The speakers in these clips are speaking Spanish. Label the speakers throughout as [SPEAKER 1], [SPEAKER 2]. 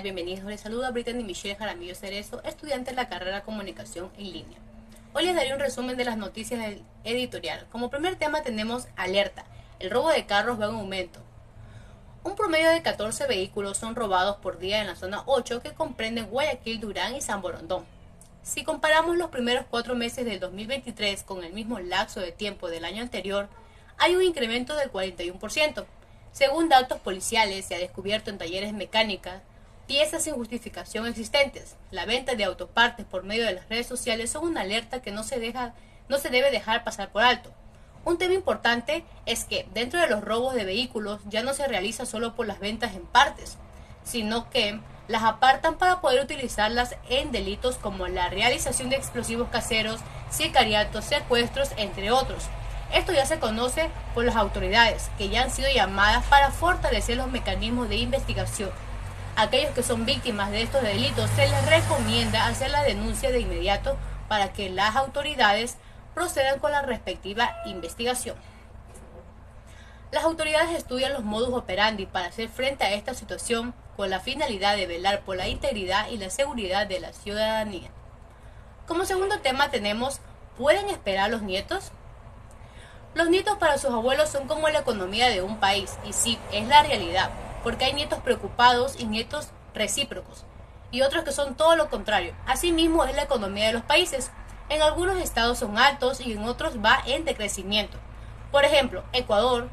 [SPEAKER 1] Bienvenidos. Les saluda Brittany Michelle Jaramillo Cerezo, estudiante de la carrera Comunicación en Línea. Hoy les daré un resumen de las noticias del editorial. Como primer tema tenemos alerta. El robo de carros va en aumento. Un promedio de 14 vehículos son robados por día en la zona 8, que comprenden Guayaquil, Durán y San Borondón. Si comparamos los primeros 4 meses del 2023 con el mismo lapso de tiempo del año anterior, hay un incremento del 41%. Según datos policiales, se ha descubierto en talleres mecánicas piezas sin justificación existentes. La venta de autopartes por medio de las redes sociales son una alerta que no se debe dejar pasar por alto. Un tema importante es que dentro de los robos de vehículos ya no se realiza solo por las ventas en partes, sino que las apartan para poder utilizarlas en delitos como la realización de explosivos caseros, sicariatos, secuestros, entre otros. Esto ya se conoce por las autoridades, que ya han sido llamadas para fortalecer los mecanismos de investigación. A aquellos que son víctimas de estos delitos se les recomienda hacer la denuncia de inmediato para que las autoridades procedan con la respectiva investigación. Las autoridades estudian los modus operandi para hacer frente a esta situación con la finalidad de velar por la integridad y la seguridad de la ciudadanía. Como segundo tema tenemos, ¿pueden esperar los nietos? Los nietos para sus abuelos son como la economía de un país, y sí, es la realidad, porque hay nietos preocupados y nietos recíprocos, y otros que son todo lo contrario. Asimismo es la economía de los países. En algunos estados son altos y en otros va en decrecimiento. Por ejemplo, Ecuador,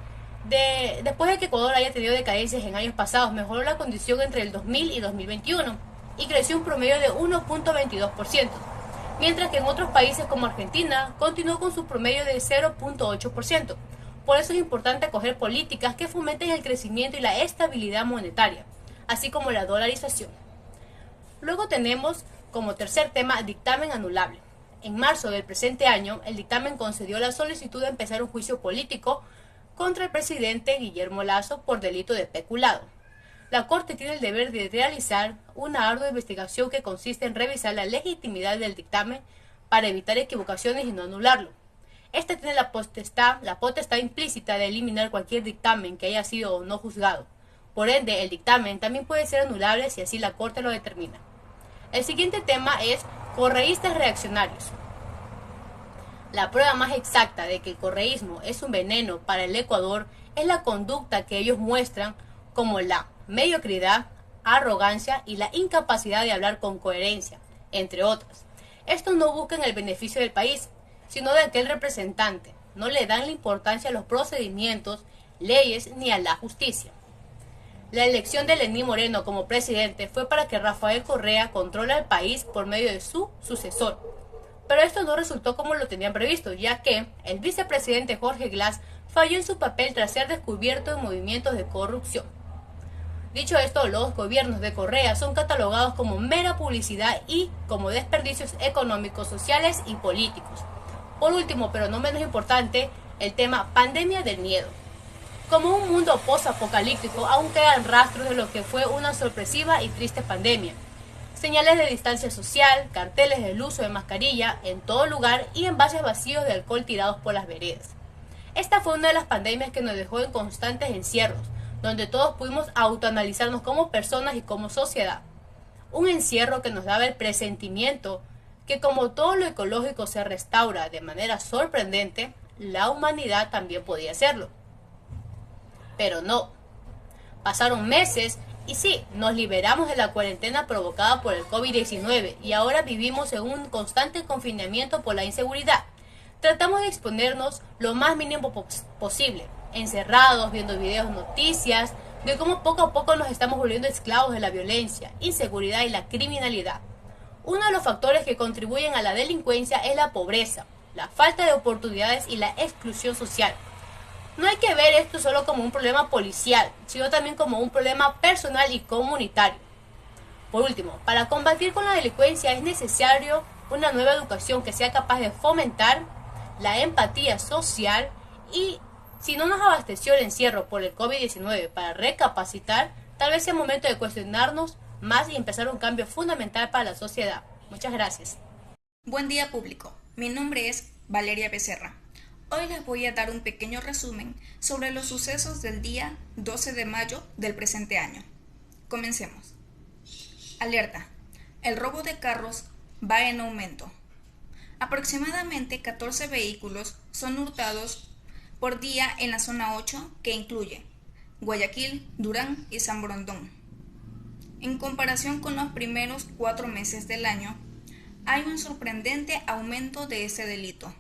[SPEAKER 1] después de que Ecuador haya tenido decadencias en años pasados, mejoró la condición entre el 2000 y 2021 y creció un promedio de 1.22%. Mientras que en otros países como Argentina continuó con su promedio de 0.8%. Por eso es importante acoger políticas que fomenten el crecimiento y la estabilidad monetaria, así como la dolarización. Luego tenemos como tercer tema dictamen anulable. En marzo del presente año, el dictamen concedió la solicitud de empezar un juicio político contra el presidente Guillermo Lasso por delito de peculado. La Corte tiene el deber de realizar una ardua investigación que consiste en revisar la legitimidad del dictamen para evitar equivocaciones y no anularlo. Esta tiene la potestad implícita de eliminar cualquier dictamen que haya sido o no juzgado. Por ende, el dictamen también puede ser anulable si así la Corte lo determina. El siguiente tema es correístas reaccionarios. La prueba más exacta de que el correísmo es un veneno para el Ecuador es la conducta que ellos muestran, como la mediocridad, arrogancia y la incapacidad de hablar con coherencia, entre otras. Estos no buscan el beneficio del país, sino de aquel representante. No le dan la importancia a los procedimientos, leyes ni a la justicia. La elección de Lenín Moreno como presidente fue para que Rafael Correa controle el país por medio de su sucesor. Pero esto no resultó como lo tenían previsto, ya que el vicepresidente Jorge Glass falló en su papel tras ser descubierto en movimientos de corrupción. Dicho esto, los gobiernos de Correa son catalogados como mera publicidad y como desperdicios económicos, sociales y políticos. Por último, pero no menos importante, el tema pandemia del miedo. Como un mundo post-apocalíptico, aún quedan rastros de lo que fue una sorpresiva y triste pandemia. Señales de distancia social, carteles del uso de mascarilla en todo lugar y envases vacíos de alcohol tirados por las veredas. Esta fue una de las pandemias que nos dejó en constantes encierros, donde todos pudimos autoanalizarnos como personas y como sociedad. Un encierro que nos daba el presentimiento que como todo lo ecológico se restaura de manera sorprendente, la humanidad también podía hacerlo. Pero no. Pasaron meses y sí, nos liberamos de la cuarentena provocada por el COVID-19 y ahora vivimos en un constante confinamiento por la inseguridad. Tratamos de exponernos lo más mínimo posible, encerrados, viendo videos, noticias, de cómo poco a poco nos estamos volviendo esclavos de la violencia, inseguridad y la criminalidad. Uno de los factores que contribuyen a la delincuencia es la pobreza, la falta de oportunidades y la exclusión social. No hay que ver esto solo como un problema policial, sino también como un problema personal y comunitario. Por último, para combatir con la delincuencia es necesario una nueva educación que sea capaz de fomentar la empatía social y si no nos abasteció el encierro por el COVID-19 para recapacitar, tal vez sea momento de cuestionarnos más y empezar un cambio fundamental para la sociedad. Muchas gracias.
[SPEAKER 2] Buen día público, mi nombre es Valeria Becerra. Hoy les voy a dar un pequeño resumen sobre los sucesos del día 12 de mayo del presente año. Comencemos. Alerta. El robo de carros va en aumento. Aproximadamente 14 vehículos son hurtados por día en la zona 8, que incluye Guayaquil, Durán y San Borondón. En comparación con los primeros 4 meses del año, hay un sorprendente aumento de este delito.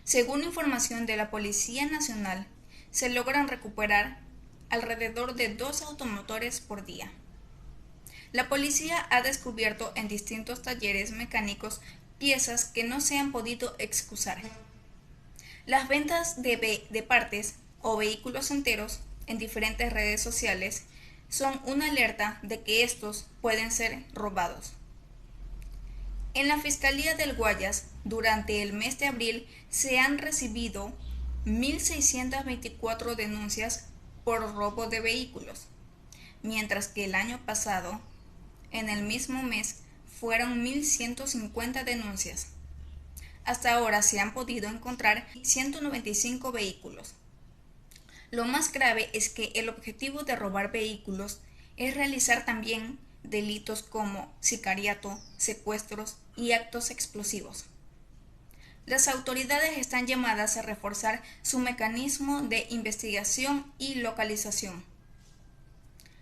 [SPEAKER 2] Según información de la Policía Nacional, se logran recuperar alrededor de 2 automotores por día. La policía ha descubierto en distintos talleres mecánicos piezas que no se han podido excusar. Las ventas de partes o vehículos enteros en diferentes redes sociales son una alerta de que estos pueden ser robados. En la Fiscalía del Guayas, durante el mes de abril, se han recibido 1.624 denuncias por robo de vehículos, mientras que el año pasado, en el mismo mes, fueron 1.150 denuncias. Hasta ahora se han podido encontrar 195 vehículos. Lo más grave es que el objetivo de robar vehículos es realizar también delitos como sicariato, secuestros y actos explosivos. Las autoridades están llamadas a reforzar su mecanismo de investigación y localización.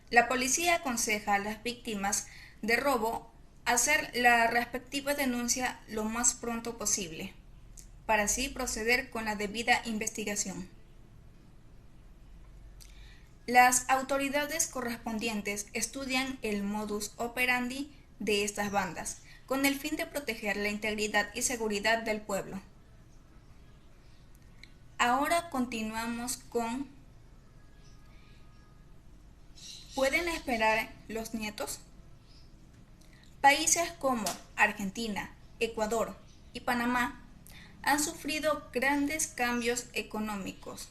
[SPEAKER 2] La policía aconseja a las víctimas de robo hacer la respectiva denuncia lo más pronto posible, para así proceder con la debida investigación. Las autoridades correspondientes estudian el modus operandi de estas bandas, con el fin de proteger la integridad y seguridad del pueblo. Ahora continuamos con ¿pueden esperar los nietos? Países como Argentina, Ecuador y Panamá han sufrido grandes cambios económicos.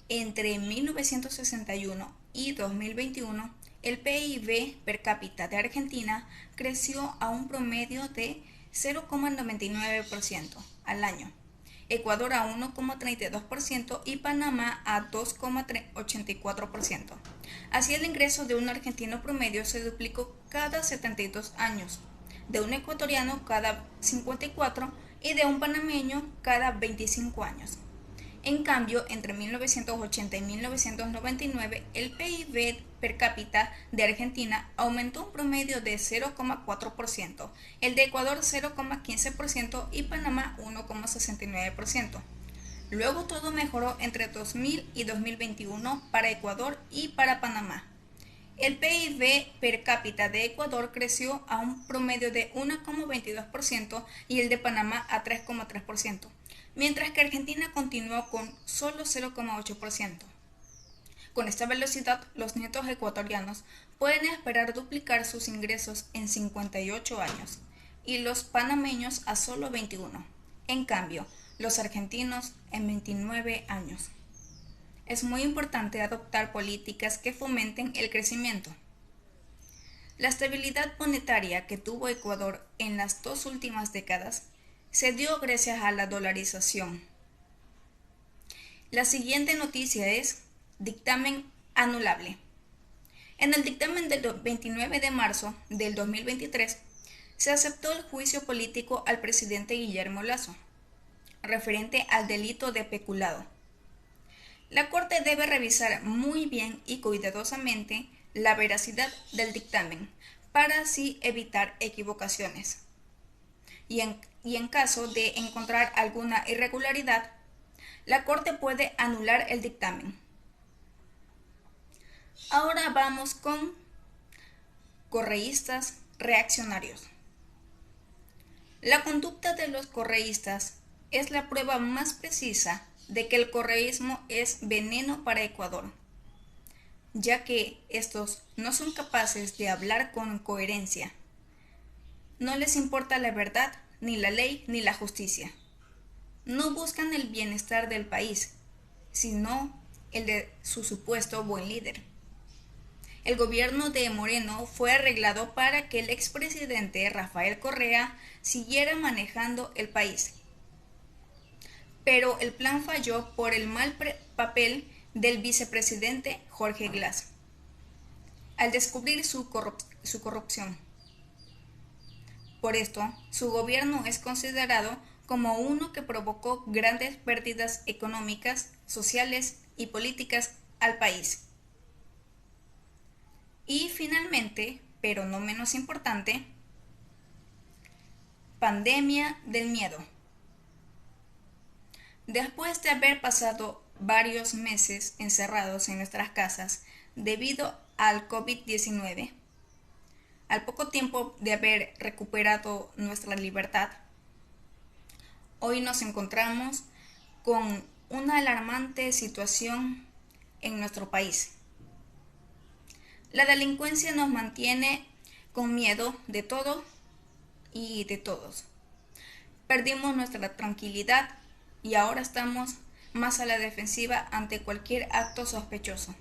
[SPEAKER 2] Entre 1961 y 2021, el PIB per cápita de Argentina creció a un promedio de 0,99% al año, Ecuador a 1,32% y Panamá a 2,84%. Así, el ingreso de un argentino promedio se duplicó cada 72 años, de un ecuatoriano cada 54 y de un panameño cada 25 años. En cambio, entre 1980 y 1999, el PIB per cápita de Argentina aumentó un promedio de 0,4%, el de Ecuador 0,15% y Panamá 1,69%. Luego todo mejoró entre 2000 y 2021 para Ecuador y para Panamá. El PIB per cápita de Ecuador creció a un promedio de 1,22% y el de Panamá a 3,3%. Mientras que Argentina continuó con solo 0,8%. Con esta velocidad, los nietos ecuatorianos pueden esperar duplicar sus ingresos en 58 años y los panameños a solo 21. En cambio, los argentinos en 29 años. Es muy importante adoptar políticas que fomenten el crecimiento. La estabilidad monetaria que tuvo Ecuador en las 2 últimas décadas se dio gracias a la dolarización. La siguiente noticia es dictamen anulable. En el dictamen del 29 de marzo del 2023 se aceptó el juicio político al presidente Guillermo Lasso, referente al delito de peculado. La Corte debe revisar muy bien y cuidadosamente la veracidad del dictamen para así evitar equivocaciones. Y en caso de encontrar alguna irregularidad, la Corte puede anular el dictamen. Ahora vamos con correístas reaccionarios. La conducta de los correístas es la prueba más precisa de que el correísmo es veneno para Ecuador, ya que estos no son capaces de hablar con coherencia. No les importa la verdad, ni la ley, ni la justicia. No buscan el bienestar del país, sino el de su supuesto buen líder. El gobierno de Moreno fue arreglado para que el expresidente Rafael Correa siguiera manejando el país. Pero el plan falló por el mal papel del vicepresidente Jorge Glass. Al descubrir su su corrupción. Por esto, su gobierno es considerado como uno que provocó grandes pérdidas económicas, sociales y políticas al país. Y finalmente, pero no menos importante, pandemia del miedo. Después de haber pasado varios meses encerrados en nuestras casas debido al COVID-19, al poco tiempo de haber recuperado nuestra libertad, hoy nos encontramos con una alarmante situación en nuestro país. La delincuencia nos mantiene con miedo de todo y de todos. Perdimos nuestra tranquilidad y ahora estamos más a la defensiva ante cualquier acto sospechoso.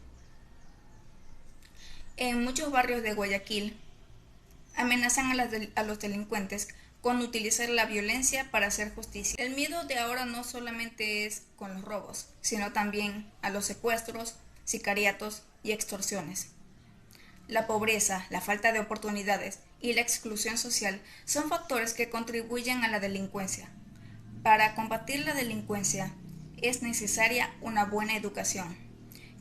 [SPEAKER 2] En muchos barrios de Guayaquil amenazan a los delincuentes con utilizar la violencia para hacer justicia. El miedo de ahora no solamente es con los robos, sino también a los secuestros, sicariatos y extorsiones. La pobreza, la falta de oportunidades y la exclusión social son factores que contribuyen a la delincuencia. Para combatir la delincuencia es necesaria una buena educación,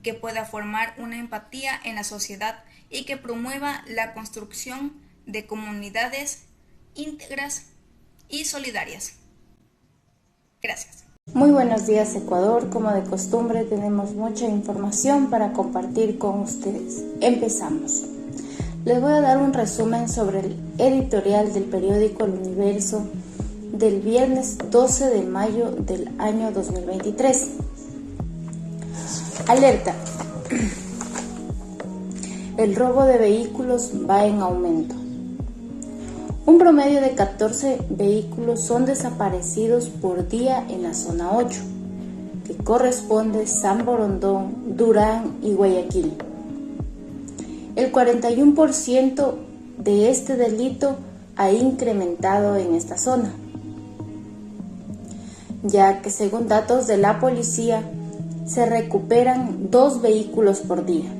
[SPEAKER 2] que pueda formar una empatía en la sociedad y que promueva la construcción de comunidades íntegras y solidarias. Gracias.
[SPEAKER 3] Muy buenos días, Ecuador. Como de costumbre tenemos mucha información para compartir con ustedes. Empezamos. Les voy a dar un resumen sobre el editorial del periódico El Universo del viernes 12 de mayo del año 2023. Alerta. El robo de vehículos va en aumento. Un promedio de 14 vehículos son desaparecidos por día en la zona 8, que corresponde San Borondón, Durán y Guayaquil. El 41% de este delito ha incrementado en esta zona, ya que según datos de la policía se recuperan 2 vehículos por día.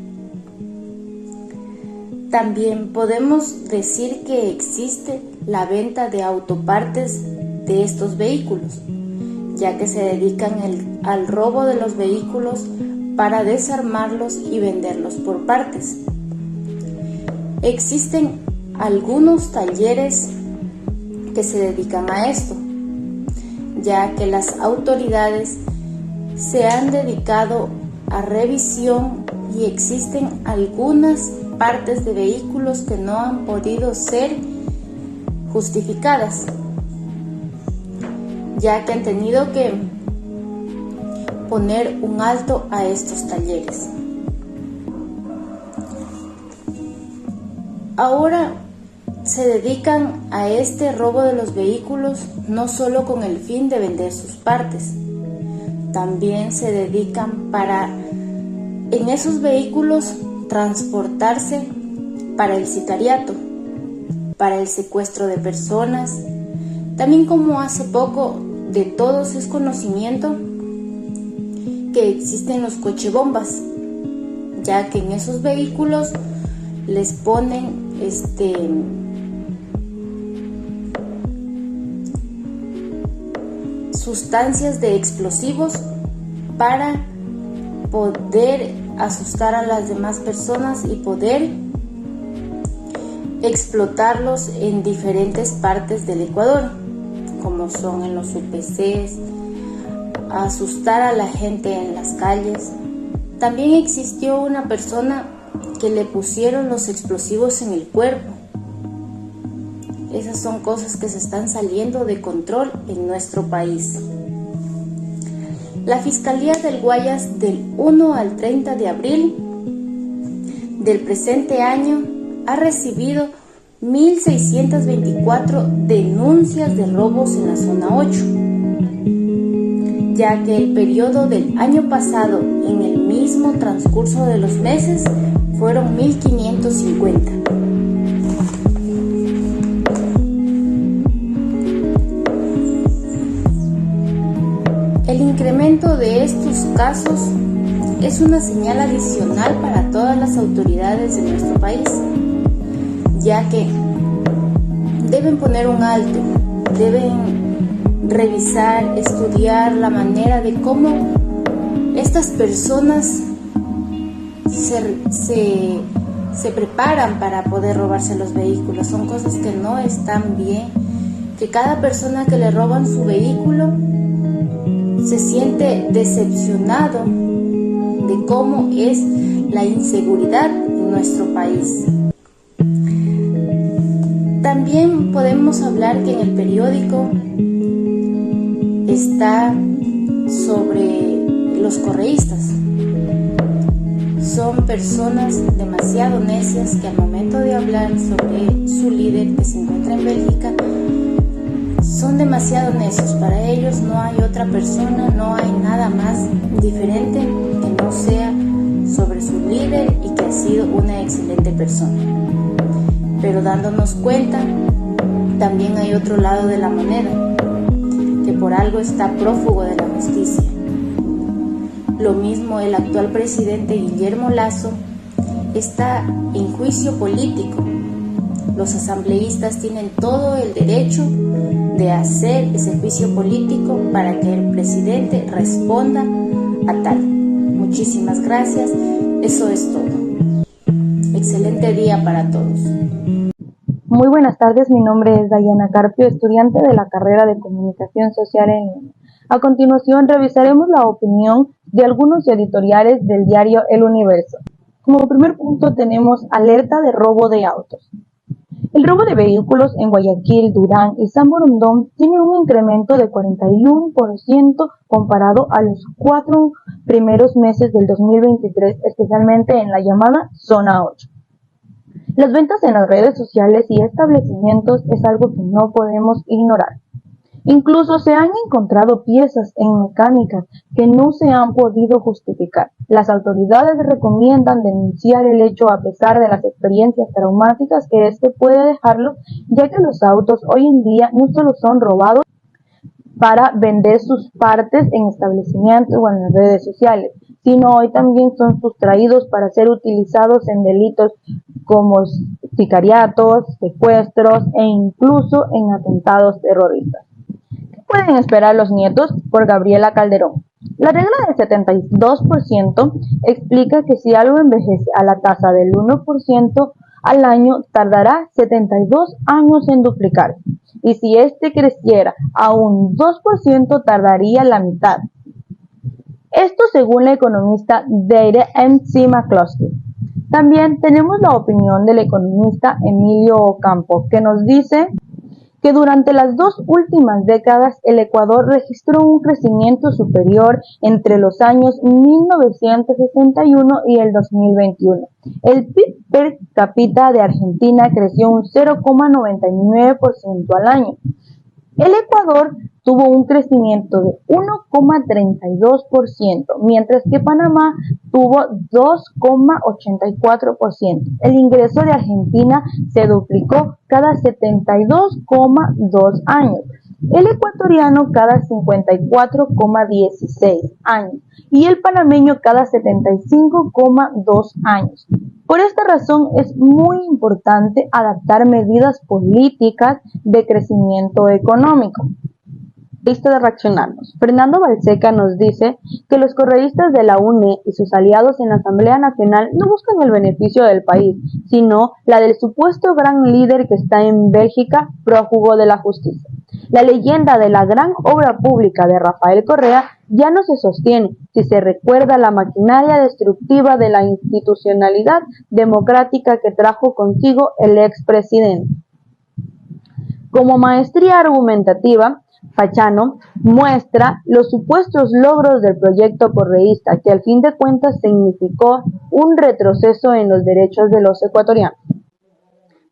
[SPEAKER 3] También podemos decir que existe la venta de autopartes de estos vehículos, ya que se dedican al robo de los vehículos para desarmarlos y venderlos por partes. Existen algunos talleres que se dedican a esto, ya que las autoridades se han dedicado a revisión y existen algunas partes de vehículos que no han podido ser justificadas, ya que han tenido que poner un alto a estos talleres. Ahora se dedican a este robo de los vehículos no solo con el fin de vender sus partes, también se dedican para en esos vehículos transportarse para el sicariato, para el secuestro de personas. También, como hace poco de todos es conocimiento, que existen los cochebombas, ya que en esos vehículos les ponen sustancias de explosivos para poder asustar a las demás personas y poder explotarlos en diferentes partes del Ecuador, como son en los UPCs, asustar a la gente en las calles. También existió una persona que le pusieron los explosivos en el cuerpo. Esas son cosas que se están saliendo de control en nuestro país. La Fiscalía del Guayas, del 1 al 30 de abril del presente año, ha recibido 1.624 denuncias de robos en la zona 8, ya que el periodo del año pasado, en el mismo transcurso de los meses, fueron 1.550. El incremento de estos casos es una señal adicional para todas las autoridades de nuestro país, ya que deben poner un alto, deben revisar, estudiar la manera de cómo estas personas se preparan para poder robarse los vehículos. Son cosas que no están bien, que cada persona que le roban su vehículo se siente decepcionado de cómo es la inseguridad en nuestro país. También podemos hablar que en el periódico está sobre los correístas. Son personas demasiado necias que al momento de hablar sobre su líder que se encuentra en Bélgica, son demasiado necios. Para ellos no hay otra persona, no hay nada más diferente que no sea sobre su líder y que ha sido una excelente persona. Pero dándonos cuenta, también hay otro lado de la moneda, que por algo está prófugo de la justicia. Lo mismo el actual presidente Guillermo Lasso está en juicio político. Los asambleístas tienen todo el derecho de hacer ese juicio político para que el presidente responda a tal. Muchísimas gracias. Eso es todo. Excelente día para todos.
[SPEAKER 4] Muy buenas tardes, mi nombre es Dayana Carpio, estudiante de la carrera de Comunicación Social en línea. A continuación revisaremos la opinión de algunos editoriales del diario El Universo. Como primer punto tenemos alerta de robo de autos. El robo de vehículos en Guayaquil, Durán y San Borondón tiene un incremento de 41% comparado a los 4 primeros meses del 2023, especialmente en la llamada Zona 8. Las ventas en las redes sociales y establecimientos es algo que no podemos ignorar. Incluso se han encontrado piezas en mecánicas que no se han podido justificar. Las autoridades recomiendan denunciar el hecho a pesar de las experiencias traumáticas que este puede dejarlos, ya que los autos hoy en día no solo son robados para vender sus partes en establecimientos o en las redes sociales, sino hoy también son sustraídos para ser utilizados en delitos como sicariatos, secuestros e incluso en atentados terroristas. ¿Qué pueden esperar los nietos? Por Gabriela Calderón. La regla del 72% explica que si algo envejece a la tasa del 1% al año, tardará 72 años en duplicar. Y si este creciera a un 2%, tardaría la mitad. Esto según la economista Deire M.C. McCloskey. También tenemos la opinión del economista Emilio Ocampo, que nos dice que durante las 2 últimas décadas el Ecuador registró un crecimiento superior entre los años 1961 y el 2021. El PIB per cápita de Argentina creció un 0,99% al año. El Ecuador tuvo un crecimiento de 1,32%, mientras que Panamá tuvo 2,84%. El ingreso de Argentina se duplicó cada 72,2 años, el ecuatoriano cada 54,16 años y el panameño cada 75,2 años. Por esta razón es muy importante adaptar medidas políticas de crecimiento económico. Lista de reaccionarnos. Fernando Balseca nos dice que los correístas de la UNE y sus aliados en la Asamblea Nacional no buscan el beneficio del país, sino la del supuesto gran líder que está en Bélgica, prófugo de la justicia. La leyenda de la gran obra pública de Rafael Correa ya no se sostiene si se recuerda la maquinaria destructiva de la institucionalidad democrática que trajo consigo el expresidente. Como maestría argumentativa, Pachano muestra los supuestos logros del proyecto correísta, que al fin de cuentas significó un retroceso en los derechos de los ecuatorianos.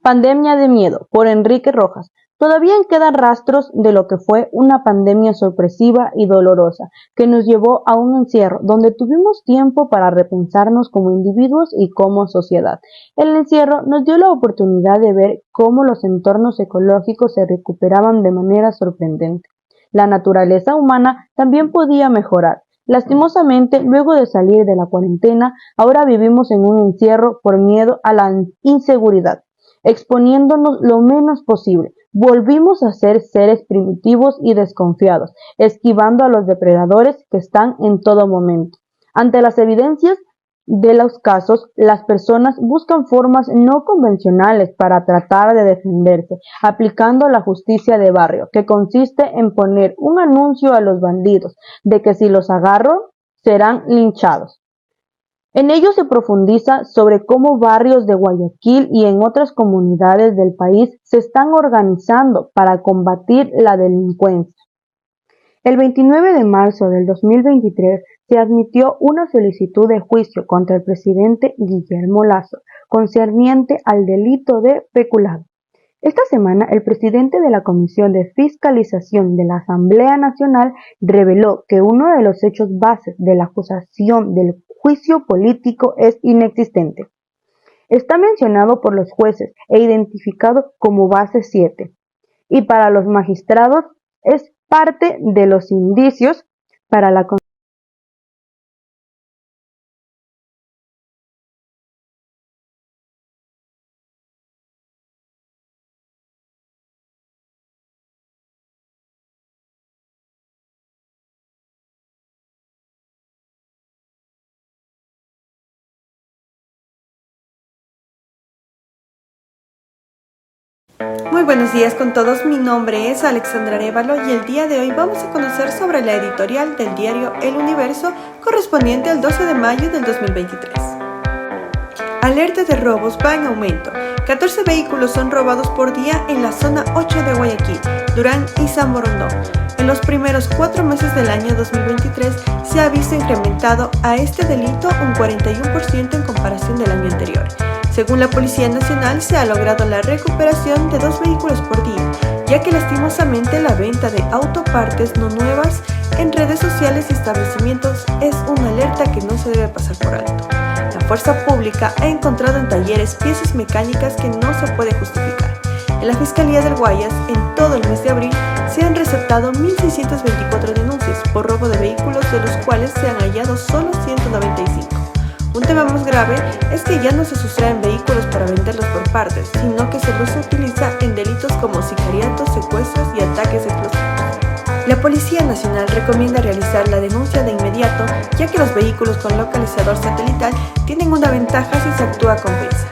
[SPEAKER 4] Pandemia de miedo, por Enrique Rojas. Todavía quedan rastros de lo que fue una pandemia sorpresiva y dolorosa, que nos llevó a un encierro, donde tuvimos tiempo para repensarnos como individuos y como sociedad. El encierro nos dio la oportunidad de ver cómo los entornos ecológicos se recuperaban de manera sorprendente. La naturaleza humana también podía mejorar. Lastimosamente, luego de salir de la cuarentena, ahora vivimos en un encierro por miedo a la inseguridad. exponiéndonos lo menos posible. Volvimos a ser seres primitivos y desconfiados, esquivando a los depredadores que están en todo momento. Ante las evidencias de los casos, las personas buscan formas no convencionales para tratar de defenderse, aplicando la justicia de barrio, que consiste en poner un anuncio a los bandidos de que si los agarro, serán linchados. En ello se profundiza sobre cómo barrios de Guayaquil y en otras comunidades del país se están organizando para combatir la delincuencia. El 29 de marzo del 2023 se admitió una solicitud de juicio contra el presidente Guillermo Lasso, concerniente al delito de peculado. Esta semana, el presidente de la Comisión de Fiscalización de la Asamblea Nacional reveló que uno de los hechos bases de la acusación del juicio político es inexistente. Está mencionado por los jueces e identificado como base 7, y para los magistrados es parte de los indicios para la
[SPEAKER 5] Muy buenos días con todos, mi nombre es Alexandra Arévalo y el día de hoy vamos a conocer sobre la editorial del diario El Universo correspondiente al 12 de mayo del 2023. Alerta de robos va en aumento. 14 vehículos son robados por día en la zona 8 de Guayaquil, Durán y San Borondón. En los primeros 4 meses del año 2023 se ha visto incrementado a este delito un 41% en comparación del año anterior. Según la Policía Nacional, se ha logrado la recuperación de 2 vehículos por día, ya que lastimosamente la venta de autopartes no nuevas en redes sociales y establecimientos es una alerta que no se debe pasar por alto. La fuerza pública ha encontrado en talleres piezas mecánicas que no se puede justificar. En la Fiscalía del Guayas, en todo el mes de abril, se han receptado 1.624 denuncias por robo de vehículos, de los cuales se han hallado solo 195. Un tema más grave es que ya no se sustraen vehículos para venderlos por partes, sino que se los utiliza en delitos como sicariatos, secuestros y ataques explosivos. La Policía Nacional recomienda realizar la denuncia de inmediato, ya que los vehículos con localizador satelital tienen una ventaja si se actúa con prisa.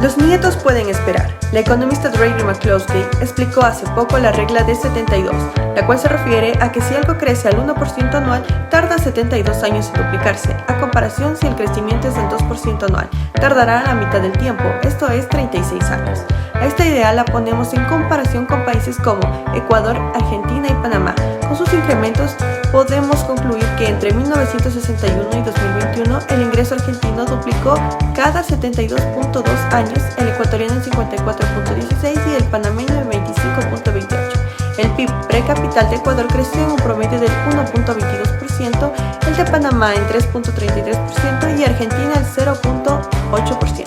[SPEAKER 5] Los nietos pueden esperar. La economista Drake McCloskey explicó hace poco la regla de 72, la cual se refiere a que si algo crece al 1% anual, tarda 72 años en duplicarse, a comparación si el crecimiento es del 2% anual, tardará la mitad del tiempo, esto es 36 años. A esta idea la ponemos en comparación con países como Ecuador, Argentina y Panamá. Con sus incrementos, podemos concluir que entre 1961 y 2021 el ingreso argentino duplicó cada 72.2 años, el ecuatoriano en 54.16 y el panameño en 25.28. El PIB precapital de Ecuador creció en un promedio del 1.22%, el de Panamá en 3.33% y Argentina el 0.8%.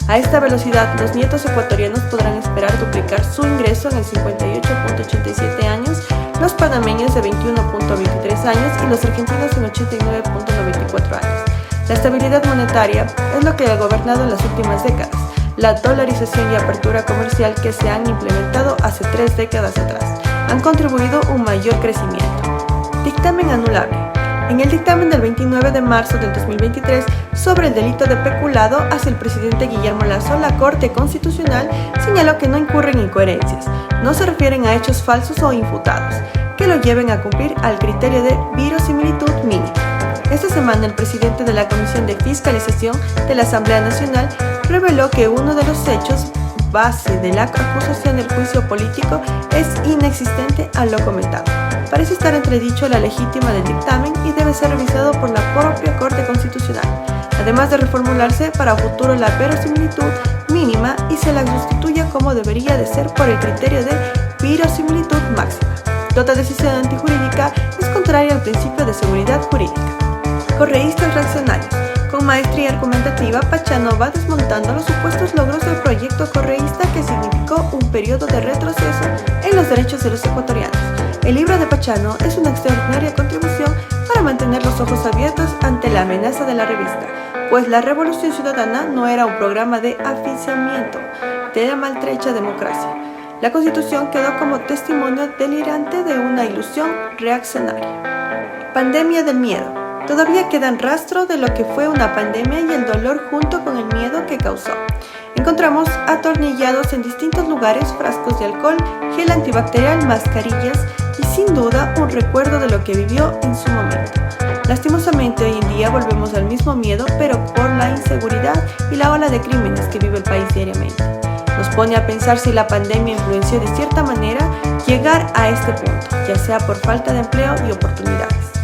[SPEAKER 5] A esta velocidad, los nietos ecuatorianos podrán esperar duplicar su ingreso en el 58.87 años, los panameños de 21.23 años y los argentinos en 89.94 años. La estabilidad monetaria es lo que ha gobernado en las últimas décadas. La dolarización y apertura comercial que se han implementado hace 3 décadas atrás han contribuido a un mayor crecimiento. Dictamen anulable. En el dictamen del 29 de marzo del 2023 sobre el delito de peculado hacia el presidente Guillermo Lasso, la Corte Constitucional señaló que no incurren incoherencias, no se refieren a hechos falsos o infutados, que lo lleven a cumplir al criterio de verosimilitud mínima. Esta semana el presidente de la Comisión de Fiscalización de la Asamblea Nacional reveló que uno de los hechos base de la acusación del juicio político es inexistente a lo comentado. Parece estar entredicho la legítima del dictamen y debe ser revisado por la propia Corte Constitucional, además de reformularse para futuro la verosimilitud mínima y se la sustituya como debería de ser por el criterio de verosimilitud máxima. Toda decisión antijurídica es contraria al principio de seguridad jurídica. Correístas reaccionarios. Con maestría argumentativa, Pachano va desmontando los supuestos logros del proyecto correísta que significó un periodo de retroceso en los derechos de los ecuatorianos. El libro de Pachano es una extraordinaria contribución para mantener los ojos abiertos ante la amenaza de la revista, pues la Revolución Ciudadana no era un programa de aficiamiento de la maltrecha democracia. La Constitución quedó como testimonio delirante de una ilusión reaccionaria. Pandemia del miedo. Todavía quedan rastros de lo que fue una pandemia y el dolor junto con el miedo que causó. Encontramos atornillados en distintos lugares frascos de alcohol, gel antibacterial, mascarillas y sin duda un recuerdo de lo que vivió en su momento. Lastimosamente hoy en día volvemos al mismo miedo, pero por la inseguridad y la ola de crímenes que vive el país diariamente. Nos pone a pensar si la pandemia influenció de cierta manera llegar a este punto, ya sea por falta de empleo y oportunidades.